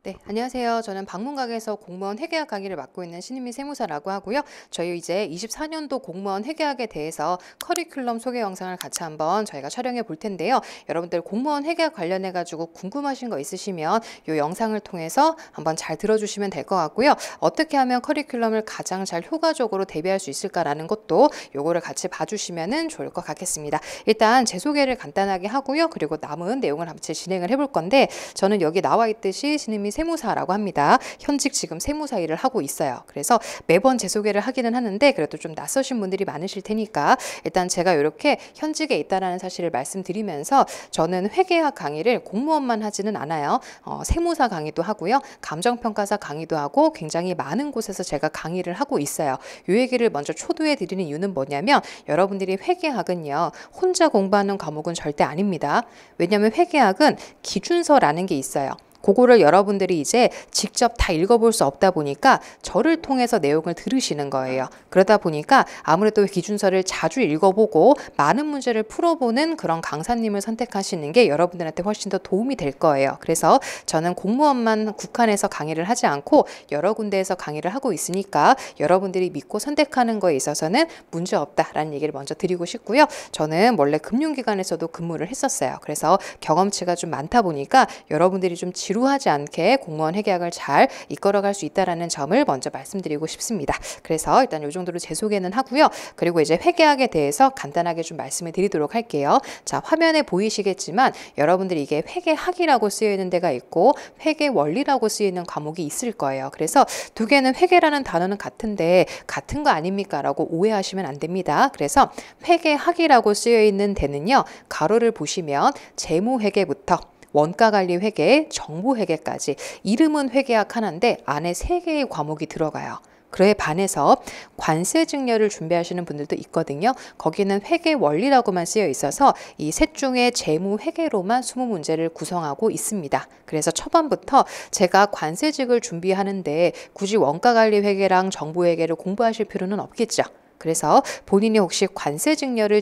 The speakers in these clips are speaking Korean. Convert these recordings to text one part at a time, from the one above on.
네, 안녕하세요. 저는 방문각에서 공무원 회계학 강의를 맡고 있는 신인미 세무사라고 하고요. 저희 이제 24년도 공무원 회계학에 대해서 커리큘럼 소개 영상을 같이 한번 저희가 촬영해 볼 텐데요. 여러분들 공무원 회계학 관련해 가지고 궁금하신 거 있으시면 이 영상을 통해서 한번 잘 들어주시면 될 것 같고요. 어떻게 하면 커리큘럼을 가장 잘 효과적으로 대비할 수 있을까라는 것도 요거를 같이 봐주시면 좋을 것 같겠습니다. 일단 제 소개를 간단하게 하고요. 그리고 남은 내용을 같이 진행을 해볼 건데, 저는 여기 나와 있듯이 신인미 세무사라고 합니다. 현직 지금 세무사 일을 하고 있어요. 그래서 매번 제 소개를 하기는 하는데 그래도 좀 낯서신 분들이 많으실 테니까 일단 제가 이렇게 현직에 있다라는 사실을 말씀드리면서, 저는 회계학 강의를 공무원만 하지는 않아요. 세무사 강의도 하고요. 감정평가사 강의도 하고 굉장히 많은 곳에서 제가 강의를 하고 있어요. 이 얘기를 먼저 초도해 드리는 이유는 뭐냐면, 여러분들이 회계학은요, 혼자 공부하는 과목은 절대 아닙니다. 왜냐하면 회계학은 기준서라는 게 있어요. 그거를 여러분들이 이제 직접 다 읽어볼 수 없다 보니까 저를 통해서 내용을 들으시는 거예요. 그러다 보니까 아무래도 기준서를 자주 읽어보고 많은 문제를 풀어보는 그런 강사님을 선택하시는 게 여러분들한테 훨씬 더 도움이 될 거예요. 그래서 저는 공무원만 국한해서 강의를 하지 않고 여러 군데에서 강의를 하고 있으니까 여러분들이 믿고 선택하는 거에 있어서는 문제 없다라는 얘기를 먼저 드리고 싶고요. 저는 원래 금융기관에서도 근무를 했었어요. 그래서 경험치가 좀 많다 보니까 여러분들이 좀 지루하지 않게 공무원 회계학을 잘 이끌어갈 수 있다는 점을 먼저 말씀드리고 싶습니다. 그래서 일단 이 정도로 제 소개는 하고요. 그리고 이제 회계학에 대해서 간단하게 좀 말씀을 드리도록 할게요. 자, 화면에 보이시겠지만 여러분들이 이게 회계학이라고 쓰여 있는 데가 있고 회계원리라고 쓰여 있는 과목이 있을 거예요. 그래서 두 개는 회계라는 단어는 같은데 같은 거 아닙니까? 라고 오해하시면 안 됩니다. 그래서 회계학이라고 쓰여 있는 데는요, 가로를 보시면 재무회계부터 원가관리회계, 정보회계까지 이름은 회계학 하나인데 안에 3개의 과목이 들어가요. 그에 반해서 관세증여를 준비하시는 분들도 있거든요. 거기는 회계원리라고만 쓰여 있어서 이 셋 중에 재무회계로만 20문제를 구성하고 있습니다. 그래서 초반부터 제가 관세직을 준비하는데 굳이 원가관리회계랑 정보회계를 공부하실 필요는 없겠죠. 그래서 본인이 혹시 관세증여를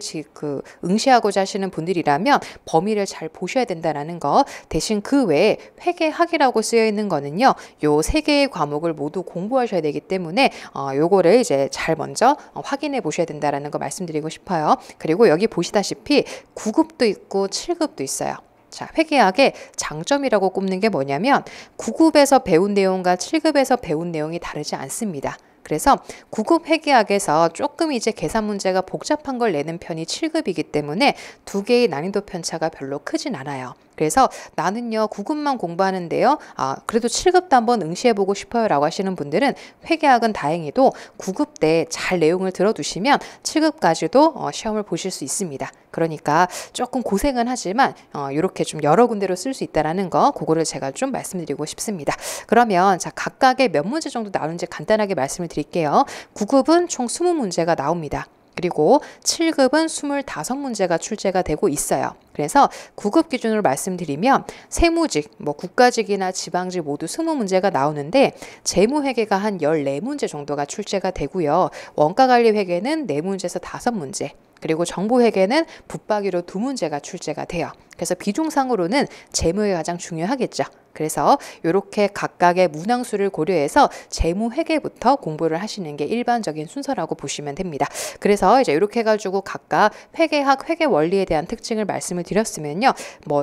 응시하고자 하시는 분들이라면 범위를 잘 보셔야 된다는 거. 대신 그 외에 회계학이라고 쓰여 있는 거는요, 요 3개의 과목을 모두 공부하셔야 되기 때문에 요거를 이제 잘 먼저 확인해 보셔야 된다는 거 말씀드리고 싶어요. 그리고 여기 보시다시피 9급도 있고 7급도 있어요. 자, 회계학의 장점이라고 꼽는 게 뭐냐면 9급에서 배운 내용과 7급에서 배운 내용이 다르지 않습니다. 그래서 9급 회계학에서 조금 이제 계산 문제가 복잡한 걸 내는 편이 7급이기 때문에 두 개의 난이도 편차가 별로 크진 않아요. 그래서 나는요 9급만 공부하는데요, 그래도 7급도 한번 응시해보고 싶어요 라고 하시는 분들은 회계학은 다행히도 9급 때 잘 내용을 들어두시면 7급까지도 시험을 보실 수 있습니다. 그러니까 조금 고생은 하지만 이렇게 좀 여러 군데로 쓸 수 있다는 거, 그거를 제가 좀 말씀드리고 싶습니다. 그러면 자, 각각의 몇 문제 정도 나오는지 간단하게 말씀을 드릴게요. 9급은 총 20문제가 나옵니다. 그리고 7급은 25문제가 출제가 되고 있어요. 그래서 9급 기준으로 말씀드리면 세무직, 국가직이나 지방직 모두 20문제가 나오는데 재무회계가 한 14문제 정도가 출제가 되고요. 원가관리회계는 4문제에서 5문제, 그리고 정보회계는 붙박이로 2문제가 출제가 돼요. 그래서 비중상으로는 재무회계가 가장 중요하겠죠. 그래서 이렇게 각각의 문항수를 고려해서 재무회계부터 공부를 하시는 게 일반적인 순서라고 보시면 됩니다. 그래서 이제 이렇게 해가지고 각각 회계학, 회계원리에 대한 특징을 말씀을 드렸으면요,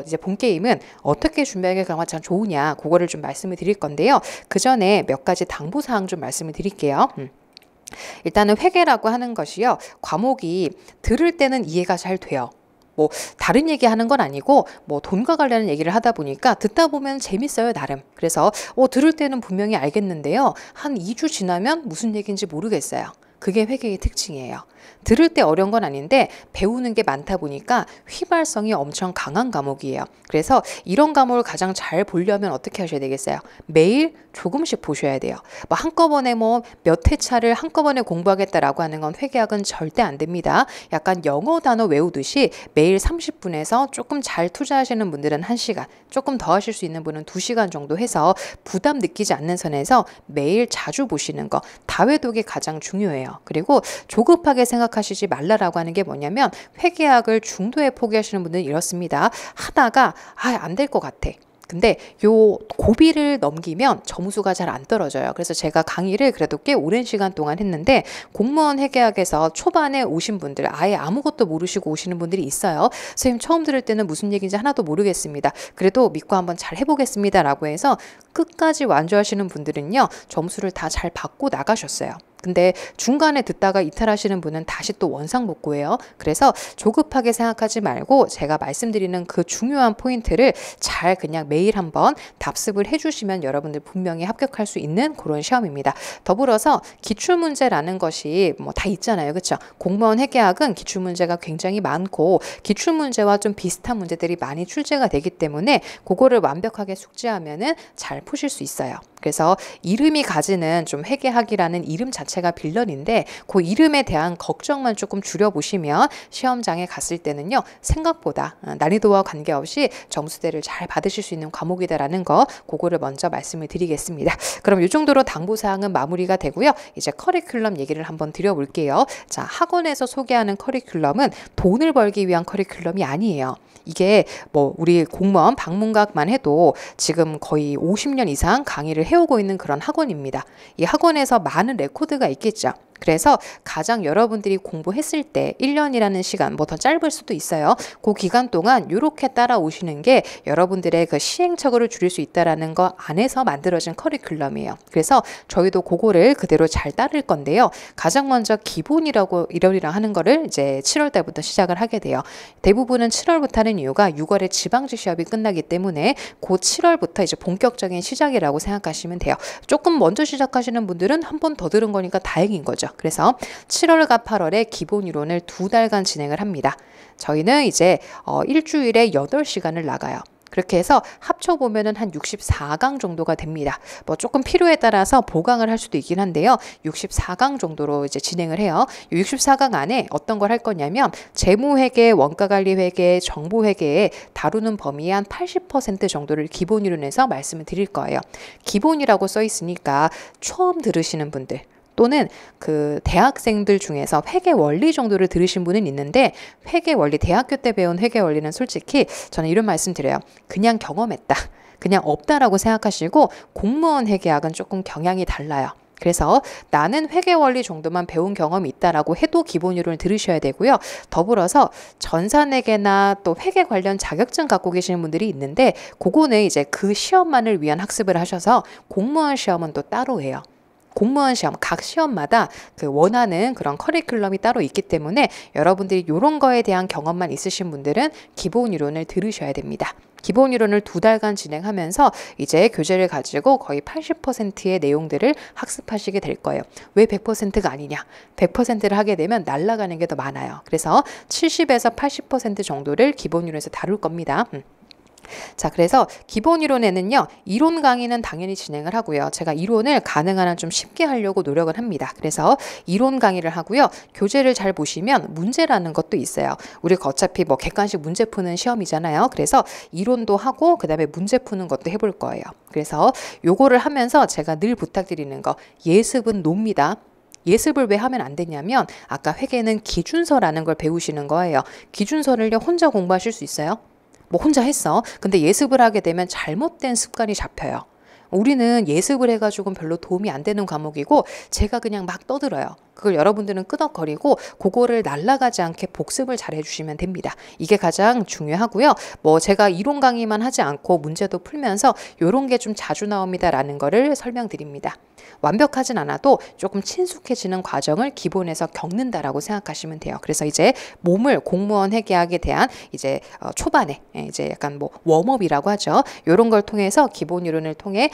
이제 본 게임은 어떻게 준비하는 게 가장 좋으냐, 그거를 좀 말씀을 드릴 건데요. 그 전에 몇 가지 당부사항 좀 말씀을 드릴게요. 일단은 회계라고 하는 것이요, 과목이 들을 때는 이해가 잘 돼요. 다른 얘기하는 건 아니고 돈과 관련된 얘기를 하다 보니까 듣다 보면 재밌어요, 나름. 그래서 들을 때는 분명히 알겠는데요, 한 2주 지나면 무슨 얘기인지 모르겠어요. 그게 회계의 특징이에요. 들을 때 어려운 건 아닌데 배우는 게 많다 보니까 휘발성이 엄청 강한 과목이에요. 그래서 이런 과목을 가장 잘 보려면 어떻게 하셔야 되겠어요? 매일 조금씩 보셔야 돼요. 한꺼번에 몇 회차를 한꺼번에 공부하겠다라고 하는 건 회계학은 절대 안 됩니다. 약간 영어 단어 외우듯이 매일 30분에서 조금 잘 투자하시는 분들은 1시간, 조금 더 하실 수 있는 분은 2시간 정도 해서 부담 느끼지 않는 선에서 매일 자주 보시는 거, 다회독이 가장 중요해요. 그리고 조급하게 생각하시지 말라라고 하는 게 뭐냐면, 회계학을 중도에 포기하시는 분들은 이렇습니다. 하다가 안 될 것 같아. 근데 요 고비를 넘기면 점수가 잘 안 떨어져요. 그래서 제가 강의를 그래도 꽤 오랜 시간 동안 했는데 공무원 회계학에서 초반에 오신 분들 아예 아무것도 모르시고 오시는 분들이 있어요. 선생님 처음 들을 때는 무슨 얘기인지 하나도 모르겠습니다. 그래도 믿고 한번 잘 해보겠습니다 라고 해서 끝까지 완주하시는 분들은요. 점수를 다 잘 받고 나가셨어요. 근데 중간에 듣다가 이탈하시는 분은 다시 또 원상복구예요. 그래서 조급하게 생각하지 말고 제가 말씀드리는 그 중요한 포인트를 잘 그냥 매일 한번 답습을 해주시면 여러분들 분명히 합격할 수 있는 그런 시험입니다. 더불어서 기출문제라는 것이 뭐 다 있잖아요. 그렇죠? 공무원 회계학은 기출문제가 굉장히 많고 기출문제와 좀 비슷한 문제들이 많이 출제가 되기 때문에 그거를 완벽하게 숙지하면은 잘 푸실 수 있어요. 그래서 이름이 가지는 좀 회계학이라는 이름 자체가 빌런인데 그 이름에 대한 걱정만 조금 줄여보시면 시험장에 갔을 때는요. 생각보다 난이도와 관계없이 점수대를 잘 받으실 수 있는 과목이다라는 거 그거를 먼저 말씀을 드리겠습니다. 그럼 이 정도로 당부사항은 마무리가 되고요. 이제 커리큘럼 얘기를 한번 드려볼게요. 자, 학원에서 소개하는 커리큘럼은 돈을 벌기 위한 커리큘럼이 아니에요. 이게 뭐 우리 공무원 방문각만 해도 지금 거의 50년 이상 강의를 해오고 있는 그런 학원입니다. 이 학원에서 많은 레코드가 있겠죠. 그래서 가장 여러분들이 공부했을 때 1년이라는 시간 뭐 더 짧을 수도 있어요. 그 기간 동안 이렇게 따라오시는 게 여러분들의 그 시행착오를 줄일 수 있다라는 거 안에서 만들어진 커리큘럼이에요. 그래서 저희도 그거를 그대로 잘 따를 건데요. 가장 먼저 기본이라고 이러이러 하는 거를 이제 7월 달부터 시작을 하게 돼요. 대부분은 7월부터 하는 이유가 6월에 지방직 시험이 끝나기 때문에 그 7월부터 이제 본격적인 시작이라고 생각하시면 돼요. 조금 먼저 시작하시는 분들은 한 번 더 들은 거니까 다행인 거죠. 그래서 7월과 8월에 기본 이론을 2달간 진행을 합니다. 저희는 이제 일주일에 8시간을 나가요. 그렇게 해서 합쳐보면은 한 64강 정도가 됩니다. 뭐 조금 필요에 따라서 보강을 할 수도 있긴 한데요. 64강 정도로 이제 진행을 해요. 64강 안에 어떤 걸 할 거냐면 재무회계, 원가관리회계, 정보회계에 다루는 범위의 한 80% 정도를 기본 이론에서 말씀을 드릴 거예요. 기본이라고 써 있으니까 처음 들으시는 분들 또는 그 대학생들 중에서 회계 원리 정도를 들으신 분은 있는데 회계 원리 대학교 때 배운 회계 원리는 솔직히 저는 이런 말씀 드려요. 그냥 경험했다. 그냥 없다라고 생각하시고 공무원 회계학은 조금 경향이 달라요. 그래서 나는 회계 원리 정도만 배운 경험이 있다라고 해도 기본 이론을 들으셔야 되고요. 더불어서 전산회계나 또 회계 관련 자격증 갖고 계시는 분들이 있는데 그거는 이제 그 시험만을 위한 학습을 하셔서 공무원 시험은 또 따로 해요. 공무원 시험, 각 시험마다 그 원하는 그런 커리큘럼이 따로 있기 때문에 여러분들이 이런 거에 대한 경험만 있으신 분들은 기본 이론을 들으셔야 됩니다. 기본 이론을 2달간 진행하면서 이제 교재를 가지고 거의 80%의 내용들을 학습하시게 될 거예요. 왜 100%가 아니냐? 100%를 하게 되면 날아가는 게 더 많아요. 그래서 70에서 80% 정도를 기본 이론에서 다룰 겁니다. 자, 그래서 기본 이론에는요, 이론 강의는 당연히 진행을 하고요. 제가 이론을 가능한 한 좀 쉽게 하려고 노력을 합니다. 그래서 이론 강의를 하고요. 교재를 잘 보시면 문제라는 것도 있어요. 우리가 어차피 뭐 객관식 문제 푸는 시험이잖아요. 그래서 이론도 하고 그다음에 문제 푸는 것도 해볼 거예요. 그래서 요거를 하면서 제가 늘 부탁드리는 거, 예습은 놉니다. 예습을 왜 하면 안 되냐면 아까 회계는 기준서라는 걸 배우시는 거예요. 기준서를요, 혼자 공부하실 수 있어요? 뭐 혼자 했어. 근데 예습을 하게 되면 잘못된 습관이 잡혀요. 우리는 예습을 해가지고는 별로 도움이 안 되는 과목이고 제가 그냥 막 떠들어요. 그걸 여러분들은 끄덕거리고 그거를 날아가지 않게 복습을 잘 해주시면 됩니다. 이게 가장 중요하고요. 뭐 제가 이론 강의만 하지 않고 문제도 풀면서 이런 게 좀 자주 나옵니다라는 거를 설명드립니다. 완벽하진 않아도 조금 친숙해지는 과정을 기본에서 겪는다라고 생각하시면 돼요. 그래서 이제 몸을 공무원 회계학에 대한 이제 초반에 이제 약간 뭐 웜업이라고 하죠. 이런 걸 통해서 기본 이론을 통해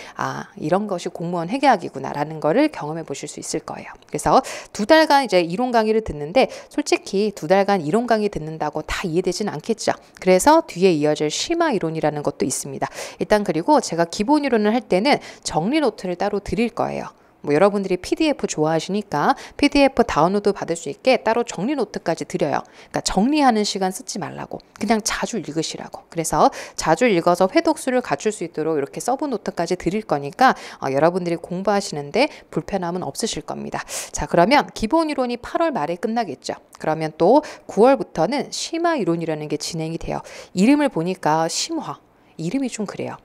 이런 것이 공무원 회계학이구나라는 거를 경험해 보실 수 있을 거예요. 그래서 2달간 이제 이론 강의를 듣는데 솔직히 2달간 이론 강의 듣는다고 다 이해되진 않겠죠. 그래서 뒤에 이어질 심화 이론이라는 것도 있습니다. 일단 그리고 제가 기본 이론을 할 때는 정리 노트를 따로 드릴 거예요. 뭐 여러분들이 PDF 좋아하시니까 PDF 다운로드 받을 수 있게 따로 정리 노트까지 드려요. 그러니까 정리하는 시간 쓰지 말라고. 그냥 자주 읽으시라고. 그래서 자주 읽어서 회독수를 갖출 수 있도록 이렇게 서브 노트까지 드릴 거니까 여러분들이 공부하시는데 불편함은 없으실 겁니다. 자, 그러면 기본 이론이 8월 말에 끝나겠죠. 그러면 또 9월부터는 심화 이론이라는 게 진행이 돼요. 이름을 보니까 심화. 이름이 좀 그래요.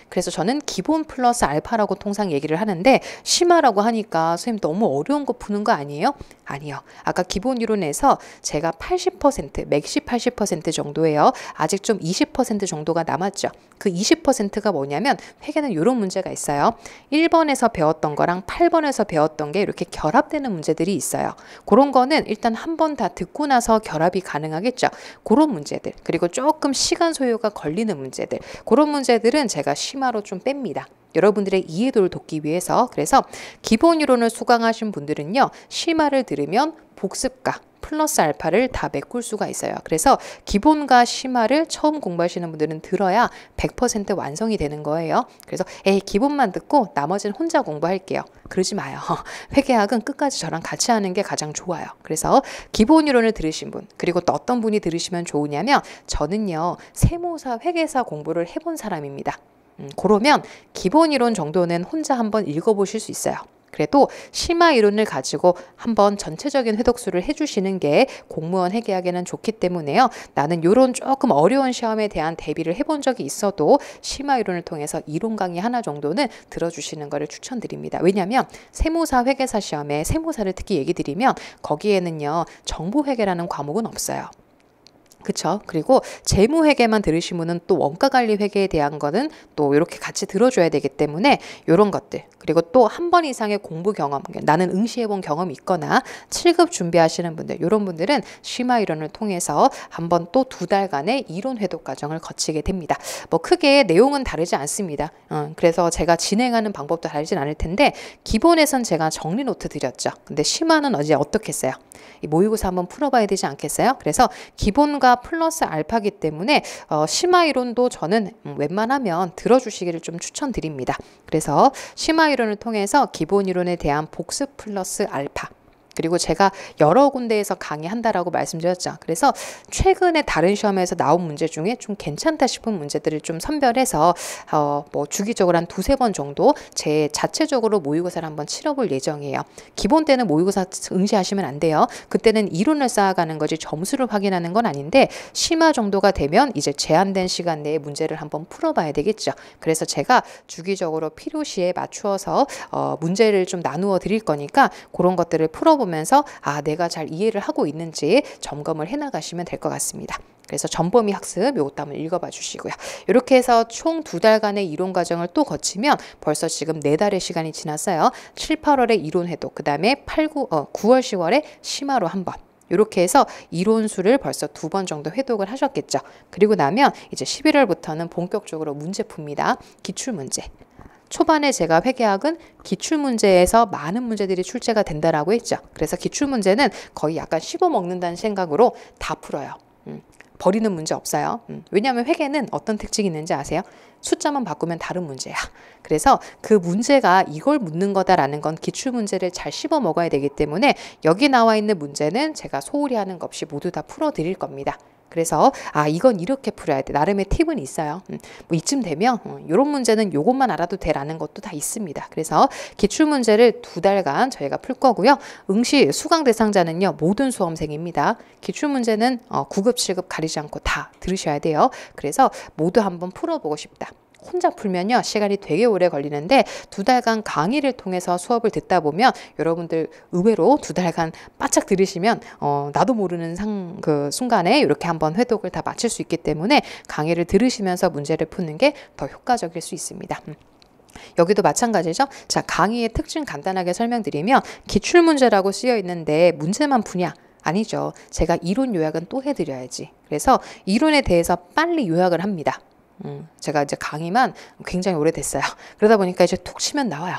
그래서 저는 기본 플러스 알파라고 통상 얘기를 하는데 심화라고 하니까 선생님 너무 어려운 거 푸는 거 아니에요? 아니요. 아까 기본 이론에서 제가 80%, 맥시 80% 정도예요. 아직 좀 20% 정도가 남았죠. 그 20%가 뭐냐면 회계는 이런 문제가 있어요. 1번에서 배웠던 거랑 8번에서 배웠던 게 이렇게 결합되는 문제들이 있어요. 그런 거는 일단 한 번 다 듣고 나서 결합이 가능하겠죠. 그런 문제들. 그리고 조금 시간 소요가 걸리는 문제들. 그런 문제들은 제가 심화로 좀 뺍니다. 여러분들의 이해도를 돕기 위해서. 그래서 기본 이론을 수강하신 분들은요. 심화를 들으면 복습과 플러스 알파를 다 메꿀 수가 있어요. 그래서 기본과 심화를 처음 공부하시는 분들은 들어야 100% 완성이 되는 거예요. 그래서 기본만 듣고 나머지는 혼자 공부할게요. 그러지 마요. 회계학은 끝까지 저랑 같이 하는 게 가장 좋아요. 그래서 기본 이론을 들으신 분, 그리고 또 어떤 분이 들으시면 좋으냐면 저는요. 세무사, 회계사 공부를 해본 사람입니다. 그러면 기본 이론 정도는 혼자 한번 읽어보실 수 있어요. 그래도 심화 이론을 가지고 한번 전체적인 회독수를 해주시는 게 공무원 회계학에는 좋기 때문에요. 나는 이런 조금 어려운 시험에 대한 대비를 해본 적이 있어도 심화 이론을 통해서 이론 강의 하나 정도는 들어주시는 것을 추천드립니다. 왜냐하면 세무사 회계사 시험에 세무사를 특히 얘기 드리면 거기에는요. 정보회계라는 과목은 없어요. 그쵸? 그리고 재무회계만 들으신 분은 또 원가관리회계에 대한 거는 또 이렇게 같이 들어줘야 되기 때문에 이런 것들, 그리고 또 한 번 이상의 공부 경험, 나는 응시해본 경험이 있거나 7급 준비하시는 분들, 이런 분들은 심화 이론을 통해서 한번 또 2달간의 이론 회독 과정을 거치게 됩니다. 뭐 크게 내용은 다르지 않습니다. 그래서 제가 진행하는 방법도 다르진 않을 텐데 기본에선 제가 정리 노트 드렸죠. 근데 심화는 어떻게 했어요? 이 모의고사 한번 풀어봐야 되지 않겠어요? 그래서 기본과 플러스 알파기 때문에 심화 이론도 저는 웬만하면 들어주시기를 좀 추천드립니다. 그래서 심화 이론을 통해서 기본 이론에 대한 복습 플러스 알파, 그리고 제가 여러 군데에서 강의한다라고 말씀드렸죠. 그래서 최근에 다른 시험에서 나온 문제 중에 좀 괜찮다 싶은 문제들을 좀 선별해서 뭐 주기적으로 한 2-3번 정도 제 자체적으로 모의고사를 한번 치러볼 예정이에요. 기본 때는 모의고사 응시하시면 안 돼요. 그때는 이론을 쌓아가는 거지 점수를 확인하는 건 아닌데 심화 정도가 되면 이제 제한된 시간 내에 문제를 한번 풀어봐야 되겠죠. 그래서 제가 주기적으로 필요시에 맞추어서 문제를 좀 나누어 드릴 거니까 그런 것들을 풀어보면 면서 내가 잘 이해를 하고 있는지 점검을 해나가시면 될 것 같습니다. 그래서 전범위 학습 이것도 한번 읽어봐 주시고요. 이렇게 해서 총 2달간의 이론 과정을 또 거치면 벌써 지금 4달의 시간이 지났어요. 7, 8월에 이론 회독, 그 다음에 9월, 10월에 심화로 한 번. 이렇게 해서 이론수를 벌써 2번 정도 회독을 하셨겠죠. 그리고 나면 이제 11월부터는 본격적으로 문제 풉니다. 기출문제. 초반에 제가 회계학은 기출문제에서 많은 문제들이 출제가 된다라고 했죠. 그래서 기출문제는 거의 약간 씹어먹는다는 생각으로 다 풀어요. 버리는 문제 없어요. 왜냐하면 회계는 어떤 특징이 있는지 아세요? 숫자만 바꾸면 다른 문제야. 그래서 그 문제가 이걸 묻는 거다라는 건 기출문제를 잘 씹어 먹어야 되기 때문에 여기 나와 있는 문제는 제가 소홀히 하는 것 없이 모두 다 풀어드릴 겁니다. 그래서 이건 이렇게 풀어야 돼. 나름의 팁은 있어요. 뭐 이쯤 되면 이런 문제는 요것만 알아도 돼라는 것도 다 있습니다. 그래서 기출문제를 2달간 저희가 풀 거고요. 응시 수강 대상자는요. 모든 수험생입니다. 기출문제는 9급, 7급 가리지 않고 다 들으셔야 돼요. 그래서 모두 한번 풀어보고 싶다. 혼자 풀면요 시간이 되게 오래 걸리는데 2달간 강의를 통해서 수업을 듣다 보면 여러분들 의외로 2달간 바짝 들으시면 나도 모르는 그 순간에 이렇게 한번 회독을 다 마칠 수 있기 때문에 강의를 들으시면서 문제를 푸는 게 더 효과적일 수 있습니다. 여기도 마찬가지죠. 자, 강의의 특징 간단하게 설명드리면 기출문제라고 쓰여 있는데 문제만 푸냐? 아니죠. 제가 이론 요약은 또 해드려야지. 그래서 이론에 대해서 빨리 요약을 합니다. 제가 이제 강의만 굉장히 오래됐어요. 그러다 보니까 이제 툭 치면 나와요.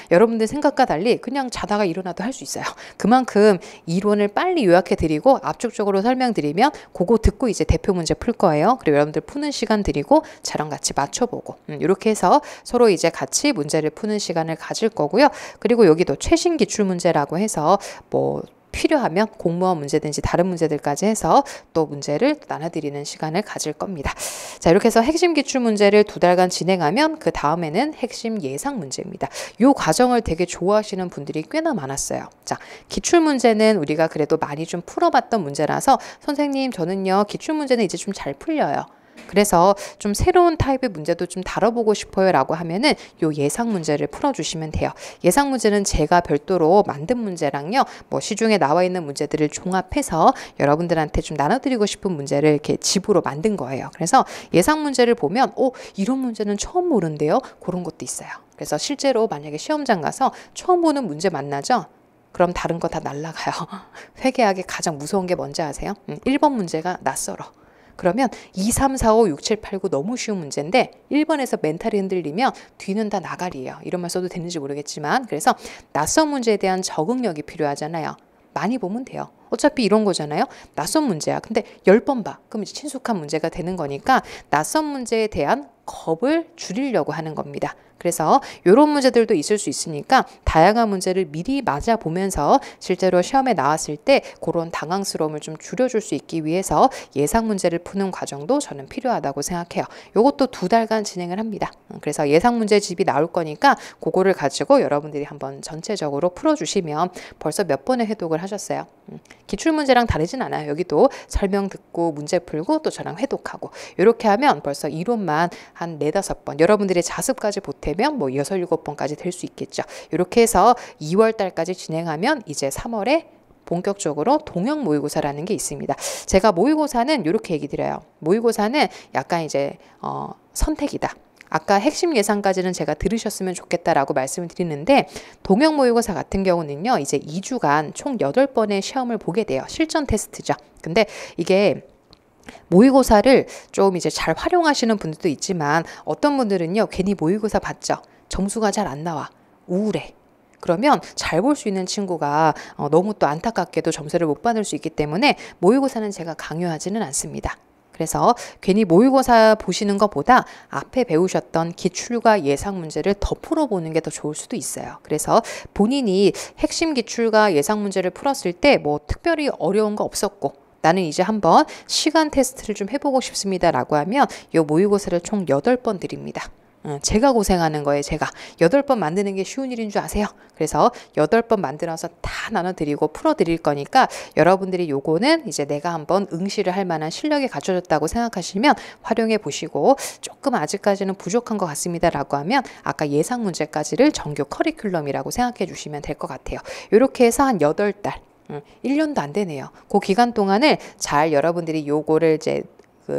여러분들 생각과 달리 그냥 자다가 일어나도 할 수 있어요. 그만큼 이론을 빨리 요약해 드리고 압축적으로 설명드리면 그거 듣고 이제 대표 문제 풀 거예요. 그리고 여러분들 푸는 시간 드리고 저랑 같이 맞춰보고 이렇게 해서 서로 이제 같이 문제를 푸는 시간을 가질 거고요. 그리고 여기도 최신 기출 문제라고 해서 뭐 필요하면 공무원 문제든지 다른 문제들까지 해서 또 문제를 나눠드리는 시간을 가질 겁니다. 자, 이렇게 해서 핵심 기출 문제를 2달간 진행하면 그 다음에는 핵심 예상 문제입니다. 이 과정을 되게 좋아하시는 분들이 꽤나 많았어요. 자, 기출 문제는 우리가 그래도 많이 좀 풀어봤던 문제라서 선생님 저는요 기출 문제는 이제 좀 잘 풀려요. 그래서 좀 새로운 타입의 문제도 좀 다뤄보고 싶어요 라고 하면은 요 예상 문제를 풀어주시면 돼요. 예상 문제는 제가 별도로 만든 문제랑요, 뭐 시중에 나와 있는 문제들을 종합해서 여러분들한테 좀 나눠드리고 싶은 문제를 이렇게 집으로 만든 거예요. 그래서 예상 문제를 보면, 이런 문제는 처음 보는데요? 그런 것도 있어요. 그래서 실제로 만약에 시험장 가서 처음 보는 문제 만나죠? 그럼 다른 거 다 날라가요. 회계학의 가장 무서운 게 뭔지 아세요? 1번 문제가 낯설어. 그러면 2, 3, 4, 5, 6, 7, 8, 9 너무 쉬운 문제인데 1번에서 멘탈이 흔들리면 뒤는 다 나가리예요. 이런 말 써도 되는지 모르겠지만, 그래서 낯선 문제에 대한 적응력이 필요하잖아요. 많이 보면 돼요. 어차피 이런 거잖아요. 낯선 문제야. 근데 10번 봐. 그럼 이제 친숙한 문제가 되는 거니까 낯선 문제에 대한 겁을 줄이려고 하는 겁니다. 그래서 이런 문제들도 있을 수 있으니까 다양한 문제를 미리 맞아보면서 실제로 시험에 나왔을 때 그런 당황스러움을 좀 줄여줄 수 있기 위해서 예상 문제를 푸는 과정도 저는 필요하다고 생각해요. 이것도 2달간 진행을 합니다. 그래서 예상 문제집이 나올 거니까 그거를 가지고 여러분들이 한번 전체적으로 풀어주시면 벌써 몇 번의 회독을 하셨어요. 기출문제랑 다르진 않아요. 여기도 설명 듣고 문제 풀고 또 저랑 회독하고 이렇게 하면 벌써 이론만 한 4, 5번, 여러분들의 자습까지 보태면 뭐 6, 7번까지 될 수 있겠죠. 이렇게 해서 2월 달까지 진행하면 이제 3월에 본격적으로 동형 모의고사라는 게 있습니다. 제가 모의고사는 이렇게 얘기 드려요. 모의고사는 약간 이제 선택이다. 아까 핵심 예상까지는 제가 들으셨으면 좋겠다라고 말씀을 드리는데, 동형 모의고사 같은 경우는요, 이제 2주간 총 8번의 시험을 보게 돼요. 실전 테스트죠. 근데 이게 모의고사를 좀 이제 잘 활용하시는 분들도 있지만, 어떤 분들은요, 괜히 모의고사 봤죠? 점수가 잘 안 나와. 우울해. 그러면 잘 볼 수 있는 친구가 너무 또 안타깝게도 점수를 못 받을 수 있기 때문에 모의고사는 제가 강요하지는 않습니다. 그래서 괜히 모의고사 보시는 것보다 앞에 배우셨던 기출과 예상 문제를 더 풀어보는 게 더 좋을 수도 있어요. 그래서 본인이 핵심 기출과 예상 문제를 풀었을 때 뭐 특별히 어려운 거 없었고, 나는 이제 한번 시간 테스트를 좀 해보고 싶습니다 라고 하면 이 모의고사를 총 8번 드립니다. 제가 고생하는 거예요. 제가 8번 만드는 게 쉬운 일인 줄 아세요? 그래서 8번 만들어서 다 나눠드리고 풀어드릴 거니까 여러분들이 요거는 이제 내가 한번 응시를 할 만한 실력이 갖춰졌다고 생각하시면 활용해 보시고, 조금 아직까지는 부족한 것 같습니다 라고 하면 아까 예상 문제까지를 정규 커리큘럼이라고 생각해 주시면 될 것 같아요. 이렇게 해서 한 8달 1년도 안 되네요. 그 기간 동안을 잘 여러분들이 요거를 이제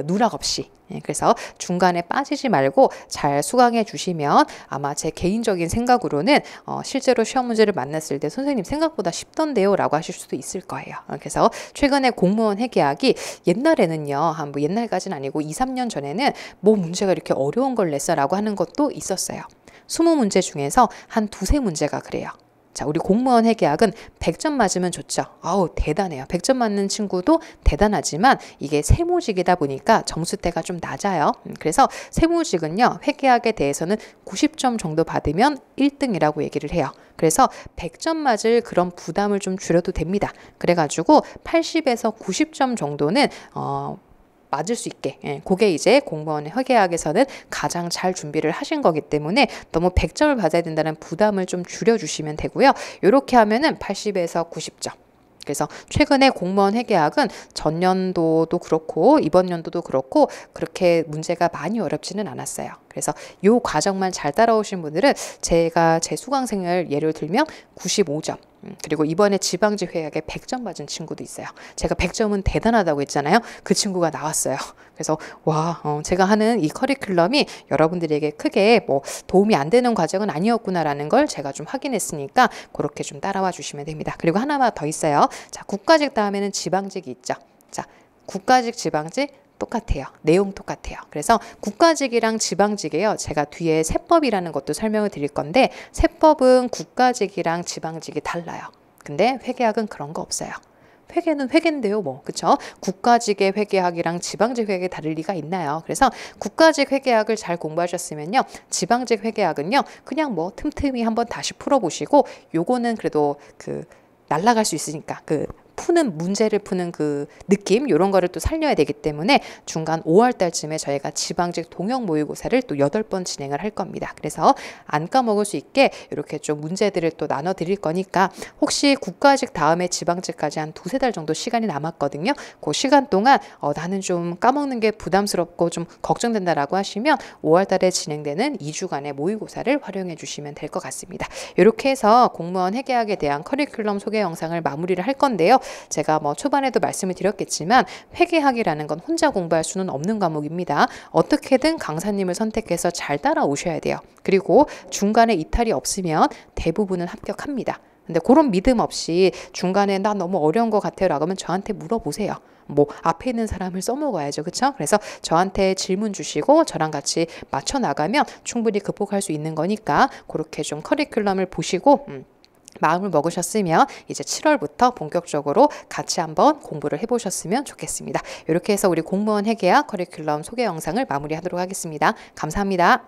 누락 없이, 그래서 중간에 빠지지 말고 잘 수강해 주시면 아마 제 개인적인 생각으로는 실제로 시험 문제를 만났을 때 선생님 생각보다 쉽던데요 라고 하실 수도 있을 거예요. 그래서 최근에 공무원 회계학이 옛날에는요, 뭐 옛날까지는 아니고 2, 3년 전에는 뭐 문제가 이렇게 어려운 걸 냈어 라고 하는 것도 있었어요. 20문제 중에서 한 2, 3문제가 그래요. 자, 우리 공무원 회계학은 100점 맞으면 좋죠. 아우, 대단해요. 100점 맞는 친구도 대단하지만 이게 세무직이다 보니까 점수대가 좀 낮아요. 그래서 세무직은요, 회계학에 대해서는 90점 정도 받으면 1등이라고 얘기를 해요. 그래서 100점 맞을 그런 부담을 좀 줄여도 됩니다. 그래가지고 80에서 90점 정도는 맞을 수 있게, 그게 이제 공무원 회계학에서는 가장 잘 준비를 하신 거기 때문에 너무 100점을 받아야 된다는 부담을 좀 줄여주시면 되고요. 이렇게 하면은 80에서 90점. 그래서 최근에 공무원 회계학은 전년도도 그렇고 이번 연도도 그렇고 그렇게 문제가 많이 어렵지는 않았어요. 그래서 이 과정만 잘 따라오신 분들은 제가 제 수강생을 예를 들면 95점, 그리고 이번에 지방직 회계학에 100점 맞은 친구도 있어요. 제가 100점은 대단하다고 했잖아요. 그 친구가 나왔어요. 그래서 와, 제가 하는 이 커리큘럼이 여러분들에게 크게 뭐 도움이 안 되는 과정은 아니었구나라는 걸 제가 좀 확인했으니까 그렇게 좀 따라와 주시면 됩니다. 그리고 하나만 더 있어요. 자, 국가직 다음에는 지방직이 있죠. 자, 국가직, 지방직 똑같아요. 내용 똑같아요. 그래서 국가직이랑 지방직이에요. 제가 뒤에 세법이라는 것도 설명을 드릴 건데, 세법은 국가직이랑 지방직이 달라요. 근데 회계학은 그런 거 없어요. 회계는 회계인데요, 뭐. 그쵸? 국가직의 회계학이랑 지방직 회계가 다를 리가 있나요? 그래서 국가직 회계학을 잘 공부하셨으면요, 지방직 회계학은요, 그냥 뭐 틈틈이 한번 다시 풀어보시고, 요거는 그래도 날라갈 수 있으니까, 푸는 문제를 푸는 그 느낌 이런 거를 또 살려야 되기 때문에 중간 5월 달쯤에 저희가 지방직 동형 모의고사를 또 8번 진행을 할 겁니다. 그래서 안 까먹을 수 있게 이렇게 좀 문제들을 또 나눠 드릴 거니까 혹시 국가직 다음에 지방직까지 한 2~3달 정도 시간이 남았거든요. 그 시간 동안 나는 좀 까먹는 게 부담스럽고 좀 걱정된다라고 하시면 5월 달에 진행되는 2주간의 모의고사를 활용해 주시면 될 것 같습니다. 이렇게 해서 공무원 회계학에 대한 커리큘럼 소개 영상을 마무리를 할 건데요. 제가 뭐 초반에도 말씀을 드렸겠지만 회계학이라는 건 혼자 공부할 수는 없는 과목입니다. 어떻게든 강사님을 선택해서 잘 따라오셔야 돼요. 그리고 중간에 이탈이 없으면 대부분은 합격합니다. 근데 그런 믿음 없이 중간에 나 너무 어려운 것 같아요 라고 하면 저한테 물어보세요. 뭐 앞에 있는 사람을 써먹어야죠. 그쵸? 그래서 저한테 질문 주시고 저랑 같이 맞춰 나가면 충분히 극복할 수 있는 거니까 그렇게 좀 커리큘럼을 보시고 마음을 먹으셨으면 이제 7월부터 본격적으로 같이 한번 공부를 해보셨으면 좋겠습니다. 이렇게 해서 우리 공무원 회계학 커리큘럼 소개 영상을 마무리하도록 하겠습니다. 감사합니다.